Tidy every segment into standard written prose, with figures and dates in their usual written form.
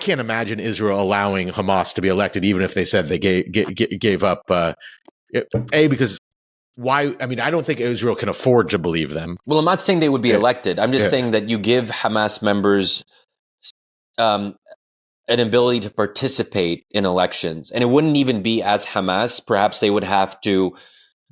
can't imagine Israel allowing Hamas to be elected, even if they said they gave up. Because why? I mean, I don't think Israel can afford to believe them. Well, I'm not saying they would be elected. I'm just saying that you give Hamas members an ability to participate in elections, and it wouldn't even be as Hamas. Perhaps they would have to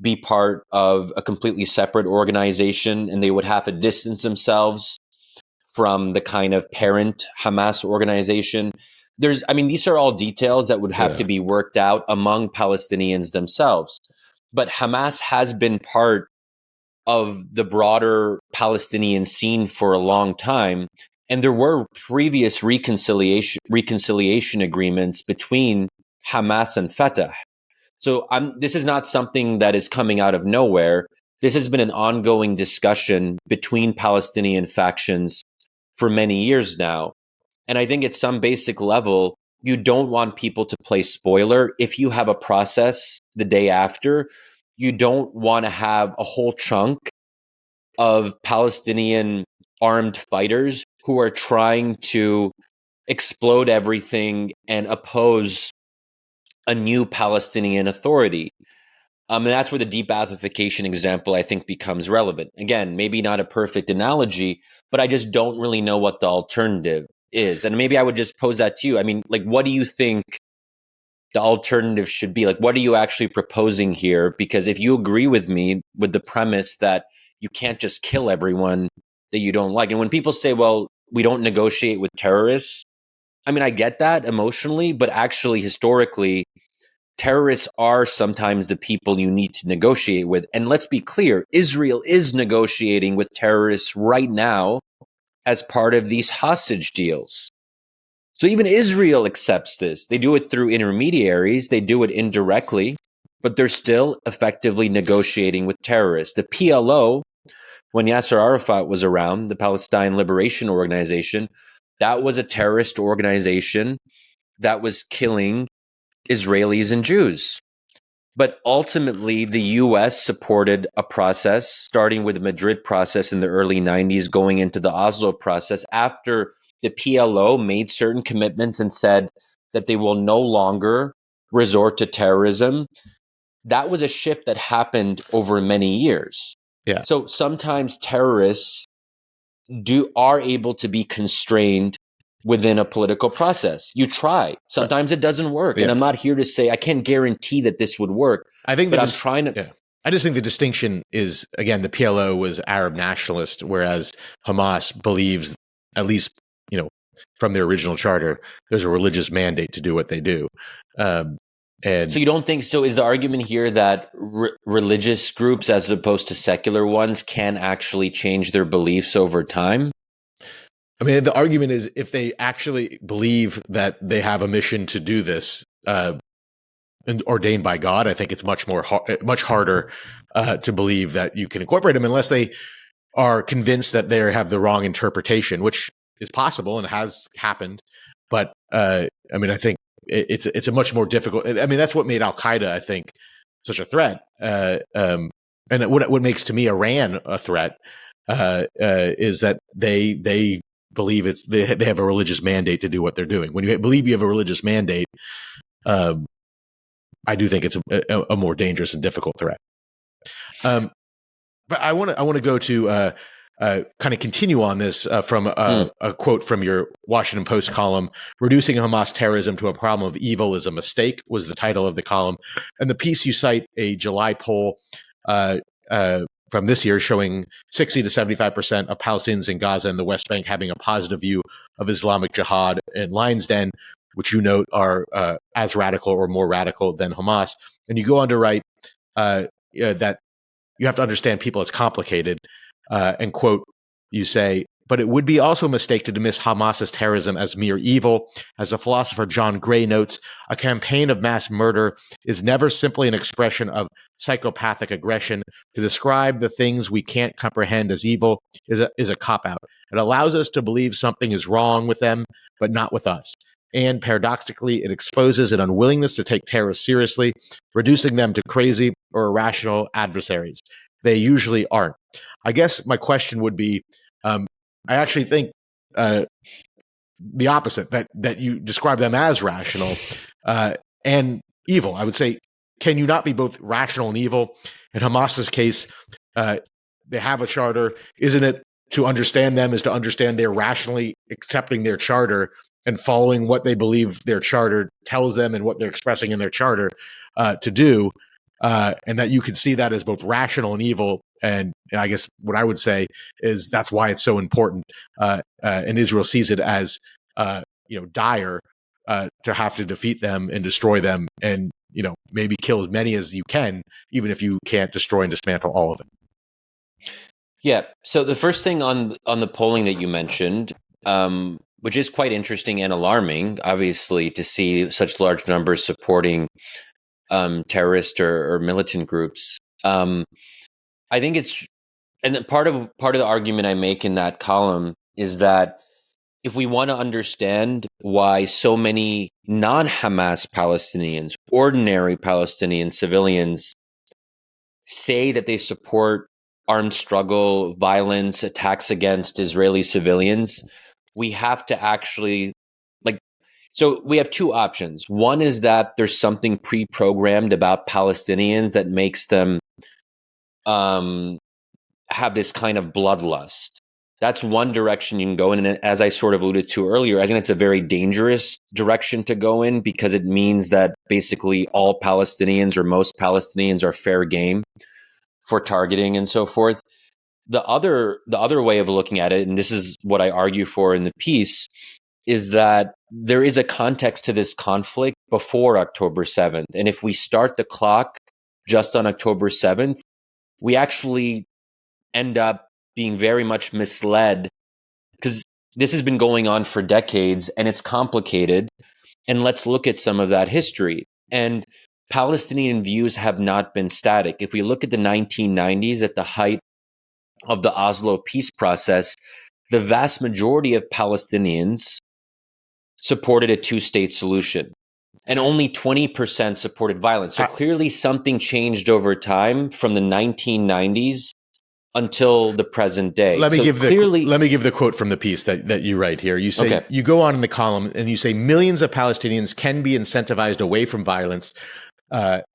be part of a completely separate organization, and they would have to distance themselves from the kind of parent Hamas organization. These are all details that would have to be worked out among Palestinians themselves. But Hamas has been part of the broader Palestinian scene for a long time. And there were previous reconciliation agreements between Hamas and Fatah. So this is not something that is coming out of nowhere. This has been an ongoing discussion between Palestinian factions for many years now. And I think at some basic level, you don't want people to play spoiler. If you have a process the day after, you don't want to have a whole chunk of Palestinian armed fighters who are trying to explode everything and oppose a new Palestinian authority. And that's where the de-Baathification example, I think, becomes relevant. Again, maybe not a perfect analogy, but I just don't really know what the alternative is. And maybe I would just pose that to you. I mean, like, what do you think the alternative should be? Like, what are you actually proposing here? Because if you agree with me with the premise that you can't just kill everyone that you don't like, and when people say, well, we don't negotiate with terrorists, I mean, I get that emotionally, but actually, historically, terrorists are sometimes the people you need to negotiate with. And let's be clear, Israel is negotiating with terrorists right now as part of these hostage deals. So even Israel accepts this. They do it through intermediaries. They do it indirectly, but they're still effectively negotiating with terrorists. The PLO, when Yasser Arafat was around, the Palestine Liberation Organization, that was a terrorist organization that was killing Israelis and Jews. But ultimately, the U.S. supported a process, starting with the Madrid process in the early 90s, going into the Oslo process, after the PLO made certain commitments and said that they will no longer resort to terrorism. That was a shift that happened over many years. Yeah. So sometimes terrorists are able to be constrained within a political process. You try. Sometimes it doesn't work. Yeah. And I'm not here to say I can't guarantee that this would work. I think I'm trying to. Yeah. I just think the distinction is, again, the PLO was Arab nationalist, whereas Hamas believes, at least, from their original charter, there's a religious mandate to do what they do. And so you don't think so? Is the argument here that religious groups, as opposed to secular ones, can actually change their beliefs over time? I mean, the argument is, if they actually believe that they have a mission to do this, and ordained by God, I think it's much harder to believe that you can incorporate them unless they are convinced that they have the wrong interpretation, which is possible and has happened. But I mean, I think it's a much more difficult. I mean, that's what made Al Qaeda, I think, such a threat. And what makes, to me, Iran a threat is that they believe they have a religious mandate to do what they're doing. When you believe you have a religious mandate, I do think it's a more dangerous and difficult threat. But I want to go to kind of continue on this from a quote from your Washington Post column. "Reducing Hamas terrorism to a problem of evil is a mistake" was the title of the column. And the piece, you cite a July poll from this year showing 60 to 75% of Palestinians in Gaza and the West Bank having a positive view of Islamic Jihad and Lion's Den, which you note are as radical or more radical than Hamas. And you go on to write that you have to understand people as complicated. And quote, you say, "But it would be also a mistake to dismiss Hamas's terrorism as mere evil. As the philosopher John Gray notes, a campaign of mass murder is never simply an expression of psychopathic aggression. To describe the things we can't comprehend as evil is a cop-out. It allows us to believe something is wrong with them, but not with us. And paradoxically, it exposes an unwillingness to take terrorists seriously, reducing them to crazy or irrational adversaries. They usually aren't." I guess my question would be, I actually think the opposite, that you describe them as rational and evil. I would say, can you not be both rational and evil? In Hamas's case, they have a charter. Isn't it to understand them is to understand they're rationally accepting their charter and following what they believe their charter tells them and what they're expressing in their charter to do, and that you can see that as both rational and evil. And I guess what I would say is that's why it's so important, and Israel sees it as dire to have to defeat them and destroy them, and maybe kill as many as you can, even if you can't destroy and dismantle all of it. Yeah. So the first thing on the polling that you mentioned, which is quite interesting and alarming, obviously, to see such large numbers supporting terrorist or militant groups. I think it's, and then part of the argument I make in that column is that if we want to understand why so many non-Hamas Palestinians, ordinary Palestinian civilians, say that they support armed struggle, violence, attacks against Israeli civilians, we have to actually, so we have two options. One is that there's something pre-programmed about Palestinians that makes them have this kind of bloodlust. That's one direction you can go in. And as I sort of alluded to earlier, I think it's a very dangerous direction to go in, because it means that basically all Palestinians or most Palestinians are fair game for targeting and so forth. The other way of looking at it, and this is what I argue for in the piece, is that there is a context to this conflict before October 7th. And if we start the clock just on October 7th, we actually end up being very much misled, because this has been going on for decades and it's complicated. And let's look at some of that history. And Palestinian views have not been static. If we look at the 1990s, at the height of the Oslo peace process, the vast majority of Palestinians supported a two-state solution, and only 20% supported violence. So clearly something changed over time from the 1990s until the present day. Let me give the quote from the piece that you write here. You say, You go on in the column and you say, millions of Palestinians can be incentivized away from violence.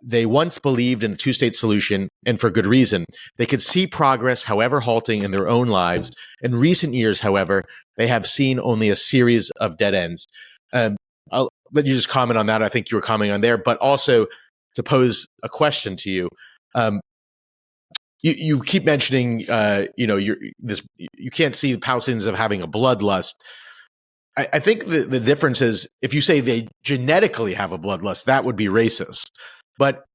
They once believed in a two-state solution, and for good reason. They could see progress, however halting, in their own lives. In recent years, however, they have seen only a series of dead ends. I'll let you just comment on that. I think you were commenting on there, but also to pose a question to you. You keep mentioning, you can't see the Palestinians of having a bloodlust. I think the difference is, if you say they genetically have a bloodlust, that would be racist. But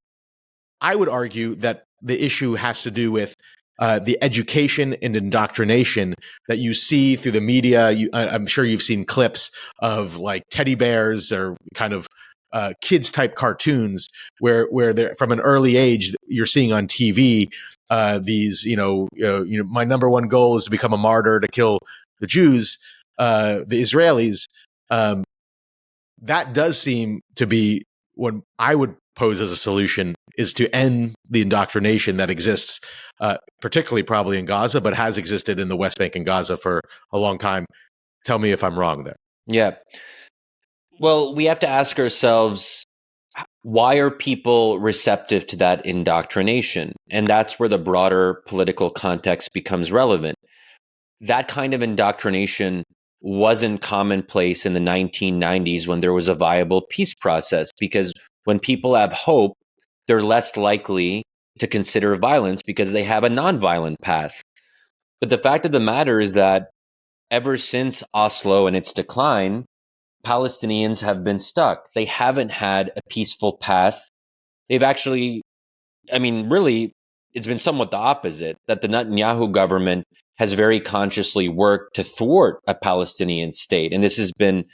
I would argue that the issue has to do with the education and indoctrination that you see through the media. I'm sure you've seen clips of like teddy bears or kind of kids type cartoons where they're from an early age. You're seeing on TV these, my number one goal is to become a martyr, to kill the Jews, the Israelis. That does seem to be what I would pose as a solution, is to end the indoctrination that exists, particularly probably in Gaza, but has existed in the West Bank and Gaza for a long time. Tell me if I'm wrong there. Yeah. Well, we have to ask ourselves, why are people receptive to that indoctrination? And that's where the broader political context becomes relevant. That kind of indoctrination wasn't commonplace in the 1990s when there was a viable peace process, because when people have hope, they're less likely to consider violence because they have a nonviolent path. But the fact of the matter is that ever since Oslo and its decline, Palestinians have been stuck. They haven't had a peaceful path. They've actually, really, it's been somewhat the opposite, that the Netanyahu government has very consciously worked to thwart a Palestinian state. And this has been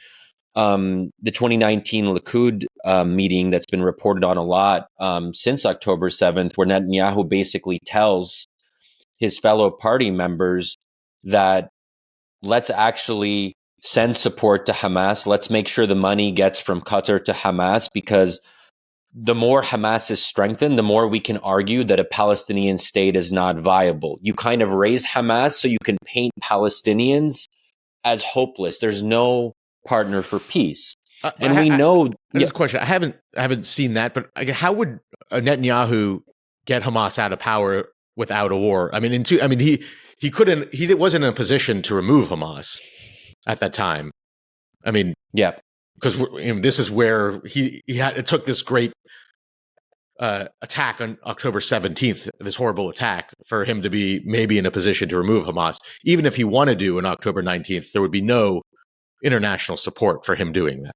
the 2019 Likud meeting that's been reported on a lot since October 7th, where Netanyahu basically tells his fellow party members that let's actually send support to Hamas. Let's make sure the money gets from Qatar to Hamas, because the more Hamas is strengthened, the more we can argue that a Palestinian state is not viable. You kind of raise Hamas so you can paint Palestinians as hopeless. There's no partner for peace. And we know. There's a question. I haven't seen that, but how would Netanyahu get Hamas out of power without a war? I mean, he couldn't. He wasn't in a position to remove Hamas at that time. I mean, yeah, because this is where it took this great attack on October 17th, this horrible attack, for him to be maybe in a position to remove Hamas. Even if he wanted to on October 19th, there would be no international support for him doing that.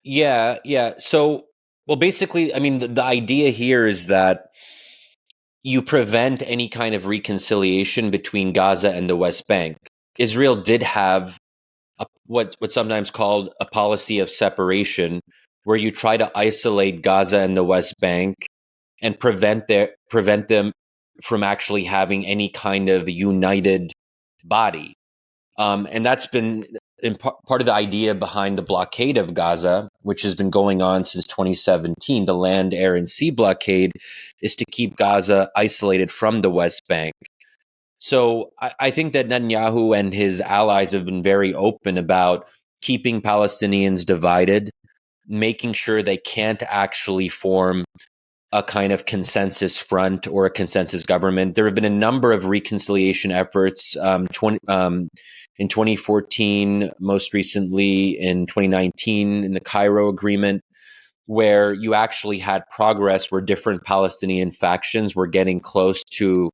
Yeah. So, well, basically, I mean, the idea here is that you prevent any kind of reconciliation between Gaza and the West Bank. Israel did have what's sometimes called a policy of separation, where you try to isolate Gaza and the West Bank and prevent them from actually having any kind of united body. And that's been part of the idea behind the blockade of Gaza, which has been going on since 2017. The land, air, and sea blockade is to keep Gaza isolated from the West Bank. So I think that Netanyahu and his allies have been very open about keeping Palestinians divided, making sure they can't actually form a kind of consensus front or a consensus government. There have been a number of reconciliation efforts in 2014, most recently in 2019 in the Cairo Agreement, where you actually had progress where different Palestinian factions were getting close to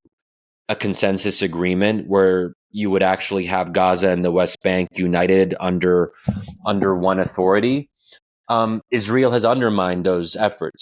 a consensus agreement where you would actually have Gaza and the West Bank united under one authority. Israel has undermined those efforts.